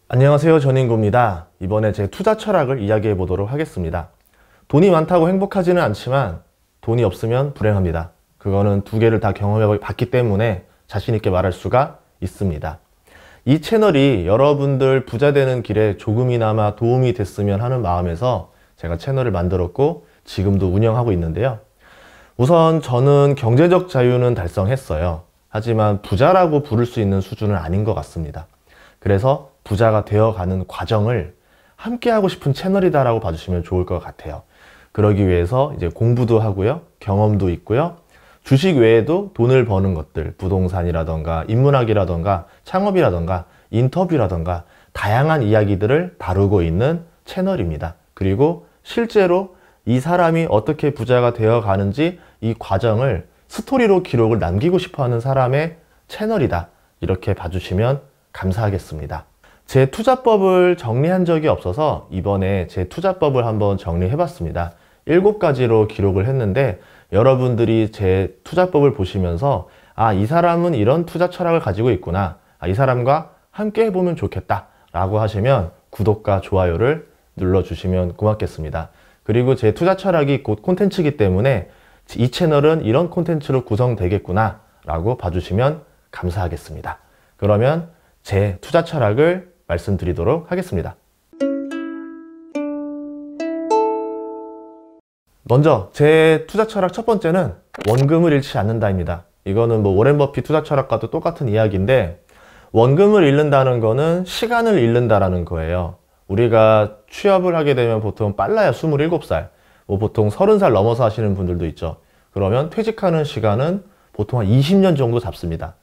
안녕하세요, 전인구입니다. 이번에 제 투자 철학을 이야기해 보도록 하겠습니다. 돈이 많다고 행복하지는 않지만 돈이 없으면 불행합니다. 그거는 두 개를 다 경험해 봤기 때문에 자신 있게 말할 수가 있습니다. 이 채널이 여러분들 부자 되는 길에 조금이나마 도움이 됐으면 하는 마음에서 제가 채널을 만들었고 지금도 운영하고 있는데요. 우선 저는 경제적 자유는 달성했어요. 하지만 부자라고 부를 수 있는 수준은 아닌 것 같습니다. 그래서 부자가 되어가는 과정을 함께 하고 싶은 채널이다라고 봐주시면 좋을 것 같아요. 그러기 위해서 이제 공부도 하고요, 경험도 있고요, 주식 외에도 돈을 버는 것들, 부동산이라던가 인문학이라던가 창업이라던가 인터뷰라던가 다양한 이야기들을 다루고 있는 채널입니다. 그리고 실제로 이 사람이 어떻게 부자가 되어가는지 이 과정을 스토리로 기록을 남기고 싶어하는 사람의 채널이다, 이렇게 봐주시면 감사하겠습니다. 제 투자법을 정리한 적이 없어서 이번에 제 투자법을 한번 정리해 봤습니다. 7가지로 기록을 했는데 여러분들이 제 투자법을 보시면서 이 사람은 이런 투자 철학을 가지고 있구나, 이 사람과 함께 해보면 좋겠다 라고 하시면 구독과 좋아요를 눌러주시면 고맙겠습니다. 그리고 제 투자 철학이 곧 콘텐츠이기 때문에 이 채널은 이런 콘텐츠로 구성되겠구나 라고 봐주시면 감사하겠습니다. 그러면 제 투자 철학을 말씀드리도록 하겠습니다. 먼저 제 투자 철학 첫 번째는 원금을 잃지 않는다입니다. 이거는 워렌 버핏 투자 철학과도 똑같은 이야기인데, 원금을 잃는다는 거는 시간을 잃는다라는 거예요. 우리가 취업을 하게 되면 보통 빨라야 27살, 보통 30살 넘어서 하시는 분들도 있죠. 그러면 퇴직하는 시간은 보통 한 20년 정도 잡습니다.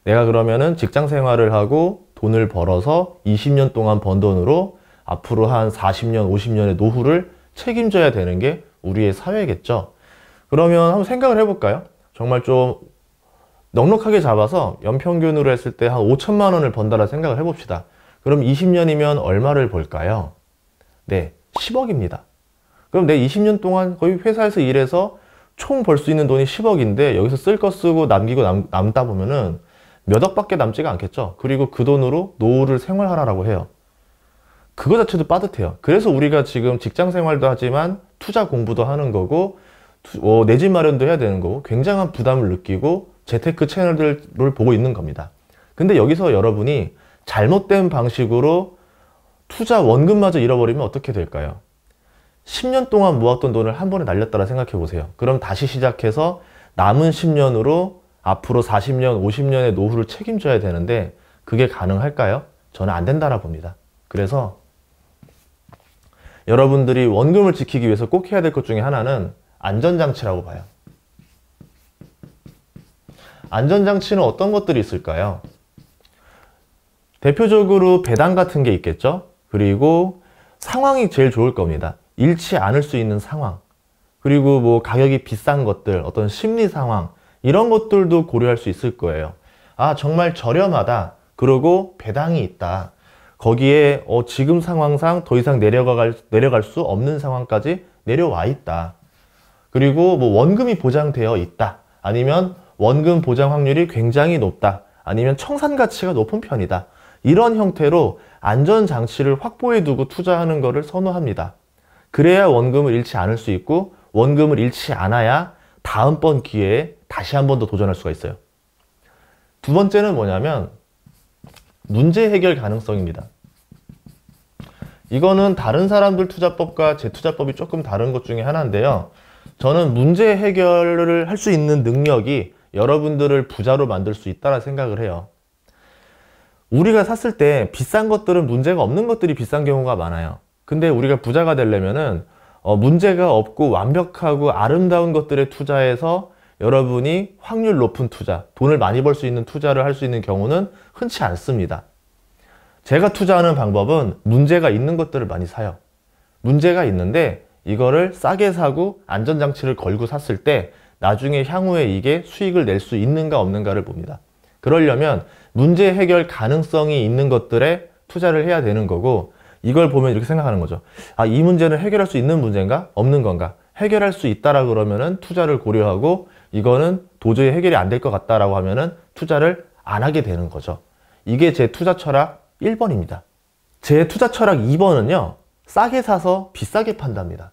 내가 그러면은 직장 생활을 하고 돈을 벌어서 20년 동안 번 돈으로 앞으로 한 40년, 50년의 노후를 책임져야 되는 게 우리의 사회겠죠. 그러면 한번 생각을 해볼까요? 정말 좀 넉넉하게 잡아서 연평균으로 했을 때 한 5천만 원을 번다라 생각을 해봅시다. 그럼 20년이면 얼마를 벌까요? 네, 10억입니다. 그럼 내 20년 동안 거의 회사에서 일해서 총 벌 수 있는 돈이 10억인데 여기서 쓸 거 쓰고 남기고 남다 보면은 몇 억밖에 남지가 않겠죠. 그리고 그 돈으로 노후를 생활하라고 해요. 그거 자체도 빠듯해요. 그래서 우리가 지금 직장 생활도 하지만 투자 공부도 하는 거고 내 집 마련도 해야 되는 거고 굉장한 부담을 느끼고 재테크 채널들을 보고 있는 겁니다. 근데 여기서 여러분이 잘못된 방식으로 투자 원금마저 잃어버리면 어떻게 될까요? 10년 동안 모았던 돈을 한 번에 날렸다라 생각해 보세요. 그럼 다시 시작해서 남은 10년으로 앞으로 40년, 50년의 노후를 책임져야 되는데 그게 가능할까요? 저는 안 된다라 봅니다. 그래서 여러분들이 원금을 지키기 위해서 꼭 해야 될 것 중에 하나는 안전장치라고 봐요. 안전장치는 어떤 것들이 있을까요? 대표적으로 배당 같은 게 있겠죠? 그리고 상황이 제일 좋을 겁니다. 잃지 않을 수 있는 상황, 그리고 가격이 비싼 것들, 어떤 심리 상황, 이런 것들도 고려할 수 있을 거예요. 정말 저렴하다, 그리고 배당이 있다, 거기에 지금 상황상 더 이상 내려갈 수 없는 상황까지 내려와 있다, 그리고 원금이 보장되어 있다, 아니면 원금 보장 확률이 굉장히 높다, 아니면 청산 가치가 높은 편이다, 이런 형태로 안전장치를 확보해 두고 투자하는 것을 선호합니다. 그래야 원금을 잃지 않을 수 있고 원금을 잃지 않아야 다음번 기회에 다시 한 번 더 도전할 수가 있어요. 두 번째는 뭐냐면 문제 해결 가능성입니다. 이거는 다른 사람들 투자법과 제 투자법이 조금 다른 것 중에 하나인데요. 저는 문제 해결을 할 수 있는 능력이 여러분들을 부자로 만들 수 있다고 생각을 해요. 우리가 샀을 때 비싼 것들은 문제가 없는 것들이 비싼 경우가 많아요. 근데 우리가 부자가 되려면은 문제가 없고 완벽하고 아름다운 것들에 투자해서 여러분이 확률 높은 투자, 돈을 많이 벌 수 있는 투자를 할 수 있는 경우는 흔치 않습니다. 제가 투자하는 방법은 문제가 있는 것들을 많이 사요. 문제가 있는데 이거를 싸게 사고 안전장치를 걸고 샀을 때 나중에 향후에 이게 수익을 낼 수 있는가 없는가를 봅니다. 그러려면 문제 해결 가능성이 있는 것들에 투자를 해야 되는 거고, 이걸 보면 이렇게 생각하는 거죠. 이 문제는 해결할 수 있는 문제인가? 없는 건가? 해결할 수 있다라 그러면은 투자를 고려하고, 이거는 도저히 해결이 안 될 것 같다라고 하면은 투자를 안 하게 되는 거죠. 이게 제 투자 철학 1번입니다. 제 투자 철학 2번은요. 싸게 사서 비싸게 판답니다.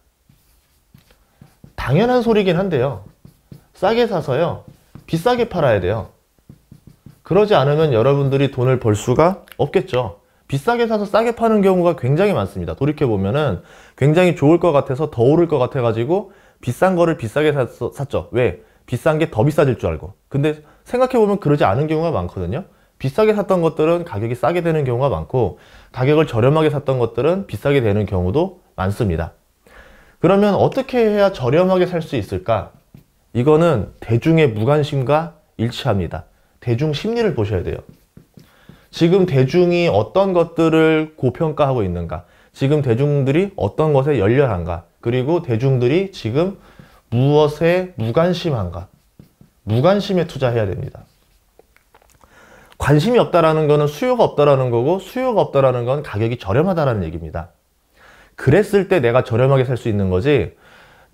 당연한 소리긴 한데요. 싸게 사서요. 비싸게 팔아야 돼요. 그러지 않으면 여러분들이 돈을 벌 수가 없겠죠. 비싸게 사서 싸게 파는 경우가 굉장히 많습니다. 돌이켜보면은 굉장히 좋을 것 같아서 더 오를 것 같아가지고 비싼 거를 비싸게 샀죠. 왜? 비싼 게 더 비싸질 줄 알고. 근데 생각해보면 그러지 않은 경우가 많거든요. 비싸게 샀던 것들은 가격이 싸게 되는 경우가 많고, 가격을 저렴하게 샀던 것들은 비싸게 되는 경우도 많습니다. 그러면 어떻게 해야 저렴하게 살 수 있을까? 이거는 대중의 무관심과 일치합니다. 대중 심리를 보셔야 돼요. 지금 대중이 어떤 것들을 고평가하고 있는가? 지금 대중들이 어떤 것에 열렬한가? 그리고 대중들이 지금 무엇에 무관심한가? 무관심에 투자해야 됩니다. 관심이 없다라는 거는 수요가 없다라는 거고, 수요가 없다라는 건 가격이 저렴하다라는 얘기입니다. 그랬을 때 내가 저렴하게 살 수 있는 거지,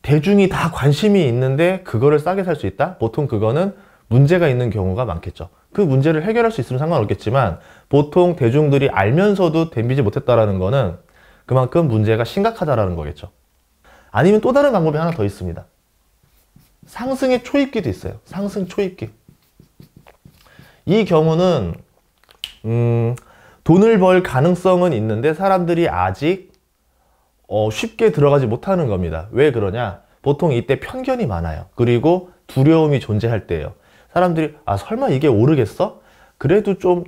대중이 다 관심이 있는데 그거를 싸게 살 수 있다? 보통 그거는 문제가 있는 경우가 많겠죠. 그 문제를 해결할 수 있으면 상관없겠지만, 보통 대중들이 알면서도 덤비지 못했다라는 거는 그만큼 문제가 심각하다라는 거겠죠. 아니면 또 다른 방법이 하나 더 있습니다. 상승의 초입기도 있어요. 상승 초입기. 이 경우는 돈을 벌 가능성은 있는데 사람들이 아직 쉽게 들어가지 못하는 겁니다. 왜 그러냐? 보통 이때 편견이 많아요. 그리고 두려움이 존재할 때예요. 사람들이 설마 이게 오르겠어? 그래도 좀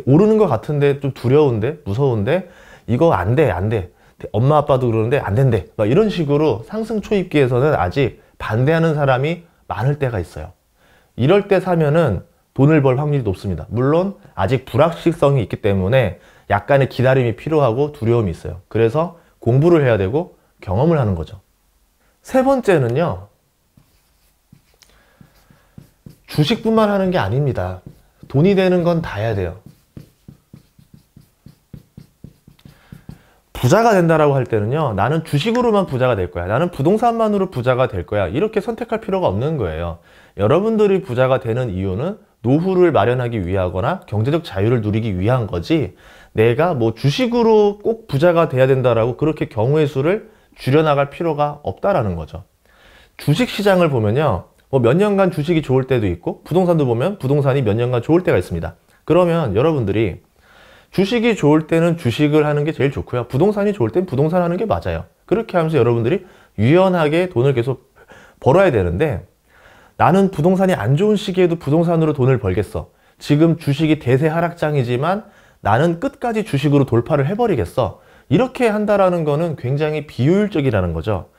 오르는 것 같은데 좀 두려운데, 무서운데, 이거 안 돼. 엄마 아빠도 그러는데 안 된대. 막 이런 식으로 상승 초입기에서는 아직 반대하는 사람이 많을 때가 있어요. 이럴 때 사면은 돈을 벌 확률이 높습니다. 물론 아직 불확실성이 있기 때문에 약간의 기다림이 필요하고 두려움이 있어요. 그래서 공부를 해야 되고 경험을 하는 거죠. 세 번째는요. 주식뿐만 하는 게 아닙니다. 돈이 되는 건 다 해야 돼요. 부자가 된다라고 할 때는요. 나는 주식으로만 부자가 될 거야. 나는 부동산만으로 부자가 될 거야. 이렇게 선택할 필요가 없는 거예요. 여러분들이 부자가 되는 이유는 노후를 마련하기 위하거나 경제적 자유를 누리기 위한 거지, 내가 뭐 주식으로 꼭 부자가 돼야 된다라고 그렇게 경우의 수를 줄여나갈 필요가 없다라는 거죠. 주식 시장을 보면요. 뭐 몇 년간 주식이 좋을 때도 있고, 부동산도 보면 부동산이 몇 년간 좋을 때가 있습니다. 그러면 여러분들이 주식이 좋을 때는 주식을 하는 게 제일 좋고요. 부동산이 좋을 땐 부동산 하는 게 맞아요. 그렇게 하면서 여러분들이 유연하게 돈을 계속 벌어야 되는데, 나는 부동산이 안 좋은 시기에도 부동산으로 돈을 벌겠어. 지금 주식이 대세 하락장이지만 나는 끝까지 주식으로 돌파를 해버리겠어. 이렇게 한다라는 거는 굉장히 비효율적이라는 거죠.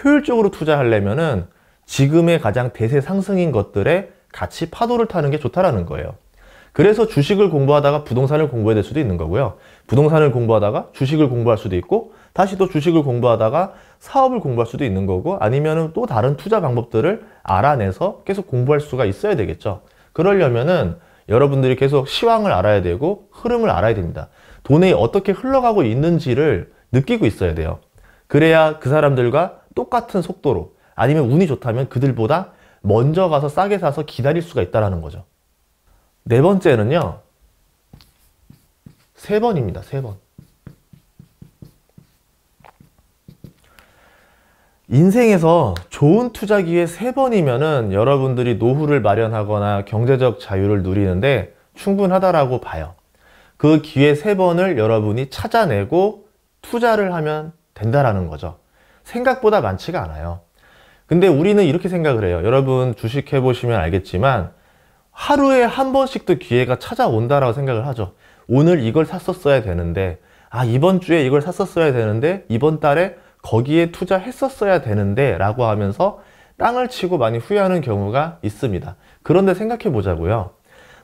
효율적으로 투자하려면은 지금의 가장 대세 상승인 것들에 같이 파도를 타는 게 좋다라는 거예요. 그래서 주식을 공부하다가 부동산을 공부해야 될 수도 있는 거고요. 부동산을 공부하다가 주식을 공부할 수도 있고, 다시 또 주식을 공부하다가 사업을 공부할 수도 있는 거고, 아니면은 또 다른 투자 방법들을 알아내서 계속 공부할 수가 있어야 되겠죠. 그러려면은 여러분들이 계속 시황을 알아야 되고 흐름을 알아야 됩니다. 돈이 어떻게 흘러가고 있는지를 느끼고 있어야 돼요. 그래야 그 사람들과 똑같은 속도로, 아니면 운이 좋다면 그들보다 먼저 가서 싸게 사서 기다릴 수가 있다는 거죠. 네 번째는요. 3번입니다. 3번. 인생에서 좋은 투자 기회 3번이면은 여러분들이 노후를 마련하거나 경제적 자유를 누리는데 충분하다라고 봐요. 그 기회 3번을 여러분이 찾아내고 투자를 하면 된다라는 거죠. 생각보다 많지가 않아요. 근데 우리는 이렇게 생각을 해요. 여러분 주식 해보시면 알겠지만 하루에 한 번씩도 기회가 찾아온다라고 생각을 하죠. 오늘 이걸 샀었어야 되는데, 이번 주에 이걸 샀었어야 되는데, 이번 달에 거기에 투자했었어야 되는데 라고 하면서 땅을 치고 많이 후회하는 경우가 있습니다. 그런데 생각해 보자고요.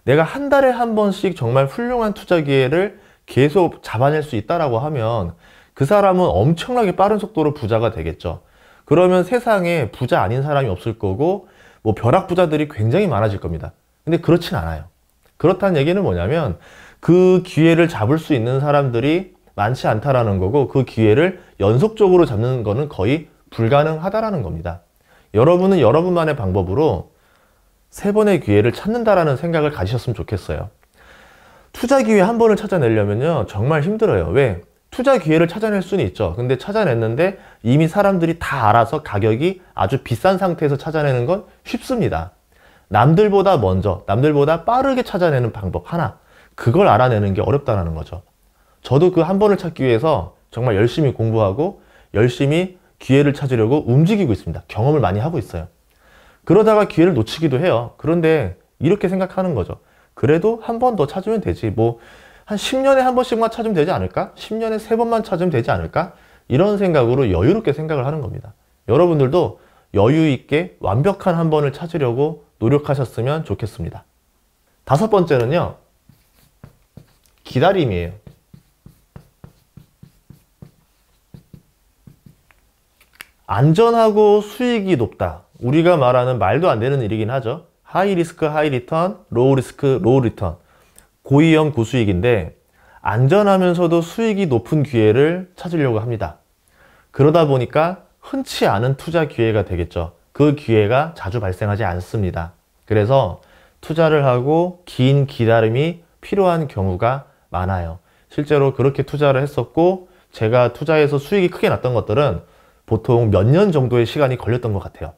내가 한 달에 한 번씩 정말 훌륭한 투자 기회를 계속 잡아낼 수 있다라고 하면 그 사람은 엄청나게 빠른 속도로 부자가 되겠죠. 그러면 세상에 부자 아닌 사람이 없을 거고, 뭐 벼락 부자들이 굉장히 많아질 겁니다. 근데 그렇진 않아요. 그렇다는 얘기는 뭐냐면 그 기회를 잡을 수 있는 사람들이 많지 않다라는 거고, 그 기회를 연속적으로 잡는 거는 거의 불가능하다라는 겁니다. 여러분은 여러분만의 방법으로 3번의 기회를 찾는다라는 생각을 가지셨으면 좋겠어요. 투자 기회 한 번을 찾아내려면요 정말 힘들어요. 왜? 투자 기회를 찾아낼 수는 있죠. 근데 찾아냈는데 이미 사람들이 다 알아서 가격이 아주 비싼 상태에서 찾아내는 건 쉽습니다. 남들보다 먼저, 남들보다 빠르게 찾아내는 방법 하나, 그걸 알아내는 게 어렵다는 거죠. 저도 그 한 번을 찾기 위해서 정말 열심히 공부하고 열심히 기회를 찾으려고 움직이고 있습니다. 경험을 많이 하고 있어요. 그러다가 기회를 놓치기도 해요. 그런데 이렇게 생각하는 거죠. 그래도 한 번 더 찾으면 되지. 뭐 한 10년에 한 번씩만 찾으면 되지 않을까? 10년에 3번만 찾으면 되지 않을까? 이런 생각으로 여유롭게 생각을 하는 겁니다. 여러분들도 여유 있게 완벽한 한 번을 찾으려고 노력하셨으면 좋겠습니다. 5번째는요. 기다림이에요. 안전하고 수익이 높다. 우리가 말하는 말도 안 되는 일이긴 하죠. 하이 리스크, 하이 리턴, 로우 리스크, 로우 리턴. 고위험, 고수익인데 안전하면서도 수익이 높은 기회를 찾으려고 합니다. 그러다 보니까 흔치 않은 투자 기회가 되겠죠. 그 기회가 자주 발생하지 않습니다. 그래서 투자를 하고 긴 기다림이 필요한 경우가 많아요. 실제로 그렇게 투자를 했었고 제가 투자해서 수익이 크게 났던 것들은 보통 몇 년 정도의 시간이 걸렸던 것 같아요.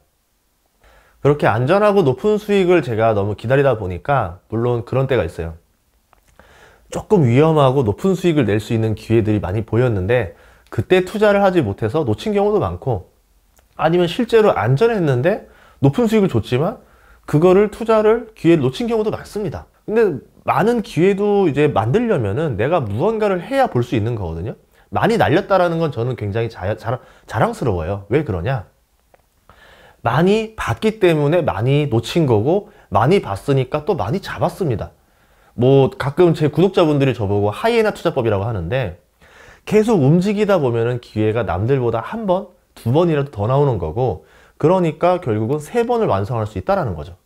그렇게 안전하고 높은 수익을 제가 너무 기다리다 보니까 물론 그런 때가 있어요. 조금 위험하고 높은 수익을 낼 수 있는 기회들이 많이 보였는데 그때 투자를 하지 못해서 놓친 경우도 많고, 아니면 실제로 안전했는데 높은 수익을 줬지만 그거를 기회를 놓친 경우도 많습니다. 근데 많은 기회도 이제 만들려면은 내가 무언가를 해야 볼 수 있는 거거든요. 많이 날렸다라는 건 저는 굉장히 자랑스러워요. 왜 그러냐? 많이 봤기 때문에 많이 놓친 거고, 많이 봤으니까 또 많이 잡았습니다. 뭐 가끔 제 구독자분들이 저보고 하이에나 투자법이라고 하는데, 계속 움직이다 보면은 기회가 남들보다 한 번, 2번이라도 더 나오는 거고, 그러니까 결국은 3번을 완성할 수 있다는 거죠.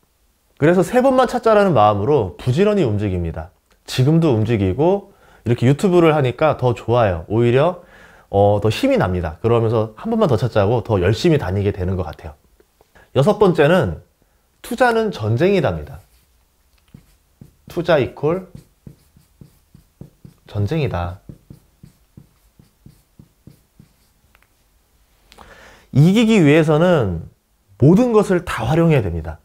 그래서 3번만 찾자라는 마음으로 부지런히 움직입니다. 지금도 움직이고 이렇게 유튜브를 하니까 더 좋아요. 오히려 더 힘이 납니다. 그러면서 한 번만 더 찾자고 더 열심히 다니게 되는 것 같아요. 6번째는 투자는 전쟁이답니다. 투자 이퀄 전쟁이다. 이기기 위해서는 모든 것을 다 활용해야 됩니다.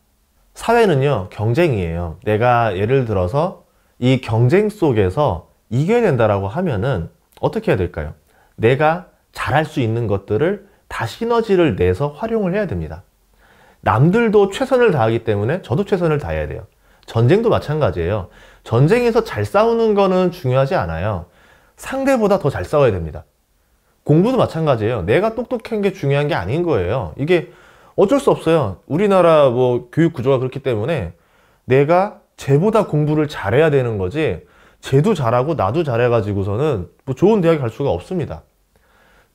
사회는요, 경쟁이에요. 내가 예를 들어서 이 경쟁 속에서 이겨낸다라고 하면은 어떻게 해야 될까요? 내가 잘할 수 있는 것들을 다 시너지를 내서 활용을 해야 됩니다. 남들도 최선을 다하기 때문에 저도 최선을 다해야 돼요. 전쟁도 마찬가지예요. 전쟁에서 잘 싸우는 거는 중요하지 않아요. 상대보다 더 잘 싸워야 됩니다. 공부도 마찬가지예요. 내가 똑똑한 게 중요한 게 아닌 거예요. 이게 어쩔 수 없어요. 우리나라 뭐 교육 구조가 그렇기 때문에 내가 쟤보다 공부를 잘해야 되는 거지, 쟤도 잘하고 나도 잘해가지고서는 뭐 좋은 대학에 갈 수가 없습니다.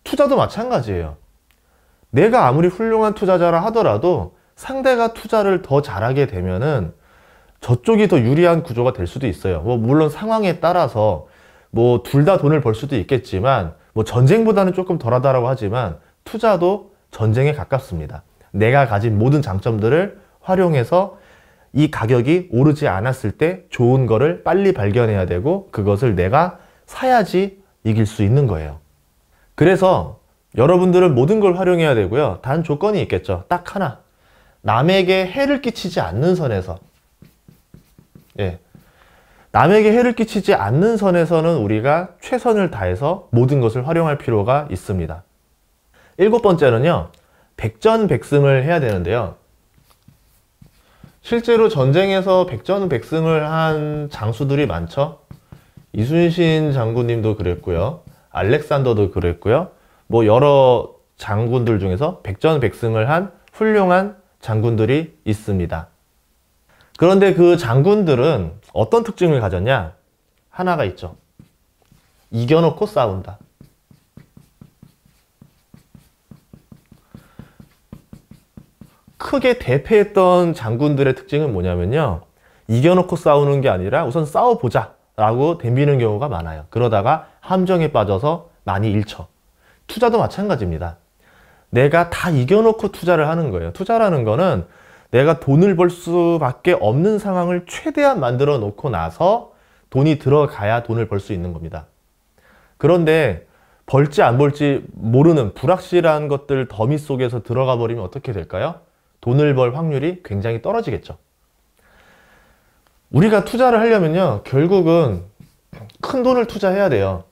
투자도 마찬가지예요. 내가 아무리 훌륭한 투자자라 하더라도 상대가 투자를 더 잘하게 되면은 저쪽이 더 유리한 구조가 될 수도 있어요. 뭐 물론 상황에 따라서 뭐 둘 다 돈을 벌 수도 있겠지만, 뭐 전쟁보다는 조금 덜하다라고 하지만 투자도 전쟁에 가깝습니다. 내가 가진 모든 장점들을 활용해서 이 가격이 오르지 않았을 때 좋은 거를 빨리 발견해야 되고, 그것을 내가 사야지 이길 수 있는 거예요. 그래서 여러분들은 모든 걸 활용해야 되고요. 단 조건이 있겠죠. 딱 하나. 남에게 해를 끼치지 않는 선에서. 남에게 해를 끼치지 않는 선에서는 우리가 최선을 다해서 모든 것을 활용할 필요가 있습니다. 7번째는요. 백전백승을 해야 되는데요. 실제로 전쟁에서 백전백승을 한 장수들이 많죠. 이순신 장군님도 그랬고요. 알렉산더도 그랬고요. 뭐 여러 장군들 중에서 백전백승을 한 훌륭한 장군들이 있습니다. 그런데 그 장군들은 어떤 특징을 가졌냐? 하나가 있죠. 이겨놓고 싸운다. 크게 대패했던 장군들의 특징은 뭐냐면요. 이겨놓고 싸우는 게 아니라 우선 싸워보자 라고 덤비는 경우가 많아요. 그러다가 함정에 빠져서 많이 잃죠. 투자도 마찬가지입니다. 내가 다 이겨놓고 투자를 하는 거예요. 투자라는 거는 내가 돈을 벌 수밖에 없는 상황을 최대한 만들어 놓고 나서 돈이 들어가야 돈을 벌 수 있는 겁니다. 그런데 벌지 안 벌지 모르는 불확실한 것들 더미 속에서 들어가 버리면 어떻게 될까요? 돈을 벌 확률이 굉장히 떨어지겠죠. 우리가 투자를 하려면요, 결국은 큰 돈을 투자해야 돼요.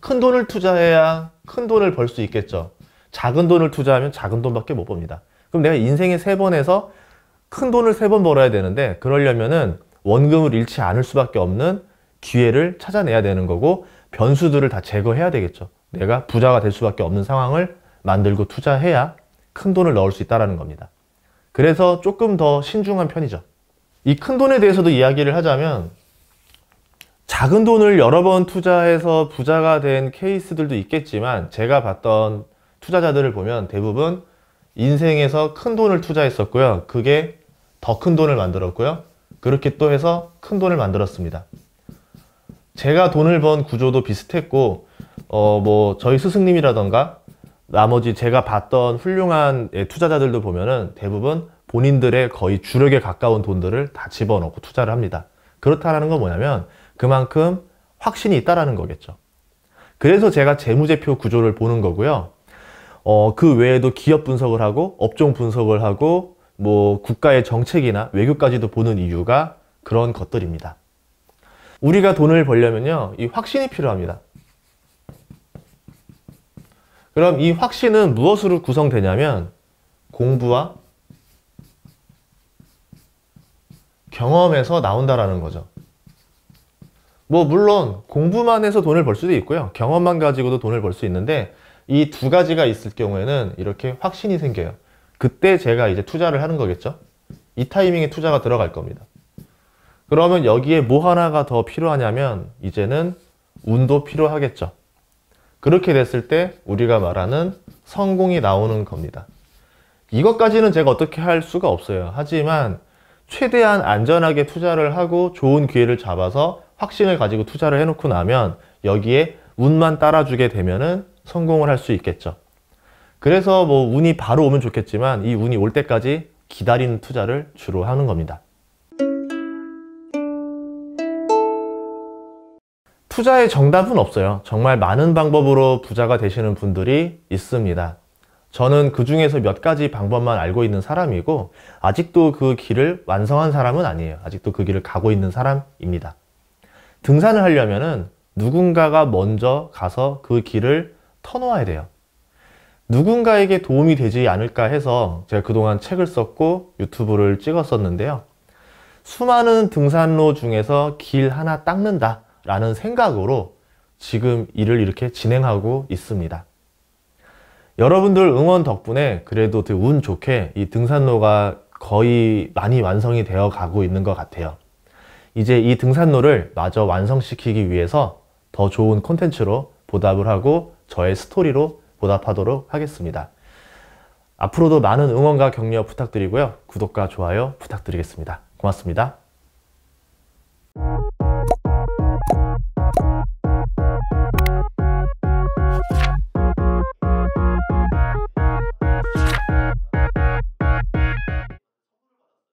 큰 돈을 투자해야 큰 돈을 벌 수 있겠죠. 작은 돈을 투자하면 작은 돈밖에 못 법니다. 그럼 내가 인생에 3번에서 큰 돈을 3번 벌어야 되는데, 그러려면은 원금을 잃지 않을 수밖에 없는 기회를 찾아내야 되는 거고, 변수들을 다 제거해야 되겠죠. 내가 부자가 될 수밖에 없는 상황을 만들고 투자해야 큰 돈을 넣을 수 있다는 겁니다. 그래서 조금 더 신중한 편이죠. 이 큰 돈에 대해서도 이야기를 하자면, 작은 돈을 여러 번 투자해서 부자가 된 케이스들도 있겠지만, 제가 봤던 투자자들을 보면 대부분 인생에서 큰 돈을 투자했었고요. 그게 더 큰 돈을 만들었고요. 그렇게 또 해서 큰 돈을 만들었습니다. 제가 돈을 번 구조도 비슷했고, 저희 스승님이라던가 나머지 제가 봤던 훌륭한 투자자들도 보면은 대부분 본인들의 거의 주력에 가까운 돈들을 다 집어넣고 투자를 합니다. 그렇다는 건 뭐냐면 그만큼 확신이 있다라는 거겠죠. 그래서 제가 재무제표 구조를 보는 거고요. 그 외에도 기업 분석을 하고 업종 분석을 하고 국가의 정책이나 외교까지도 보는 이유가 그런 것들입니다. 우리가 돈을 벌려면요, 이 확신이 필요합니다. 그럼 이 확신은 무엇으로 구성되냐면 공부와 경험에서 나온다라는 거죠. 물론 공부만 해서 돈을 벌 수도 있고요. 경험만 가지고도 돈을 벌 수 있는데, 이 두 가지가 있을 경우에는 이렇게 확신이 생겨요. 그때 제가 이제 투자를 하는 거겠죠. 이 타이밍에 투자가 들어갈 겁니다. 그러면 여기에 뭐 하나가 더 필요하냐면 이제는 운도 필요하겠죠. 그렇게 됐을 때 우리가 말하는 성공이 나오는 겁니다. 이것까지는 제가 어떻게 할 수가 없어요. 하지만 최대한 안전하게 투자를 하고 좋은 기회를 잡아서 확신을 가지고 투자를 해놓고 나면 여기에 운만 따라주게 되면은 성공을 할 수 있겠죠. 그래서 운이 바로 오면 좋겠지만 이 운이 올 때까지 기다리는 투자를 주로 하는 겁니다. 투자의 정답은 없어요. 정말 많은 방법으로 부자가 되시는 분들이 있습니다. 저는 그 중에서 몇 가지 방법만 알고 있는 사람이고, 아직도 그 길을 완성한 사람은 아니에요. 아직도 그 길을 가고 있는 사람입니다. 등산을 하려면은 누군가가 먼저 가서 그 길을 터놓아야 돼요. 누군가에게 도움이 되지 않을까 해서 제가 그동안 책을 썼고 유튜브를 찍었었는데요. 수많은 등산로 중에서 길 하나 닦는다 라는 생각으로 지금 일을 이렇게 진행하고 있습니다. 여러분들 응원 덕분에 그래도 되게 운 좋게 이 등산로가 거의 많이 완성이 되어 가고 있는 것 같아요. 이제 이 등산로를 마저 완성시키기 위해서 더 좋은 콘텐츠로 보답을 하고 저의 스토리로 보답하도록 하겠습니다. 앞으로도 많은 응원과 격려 부탁드리고요. 구독과 좋아요 부탁드리겠습니다. 고맙습니다.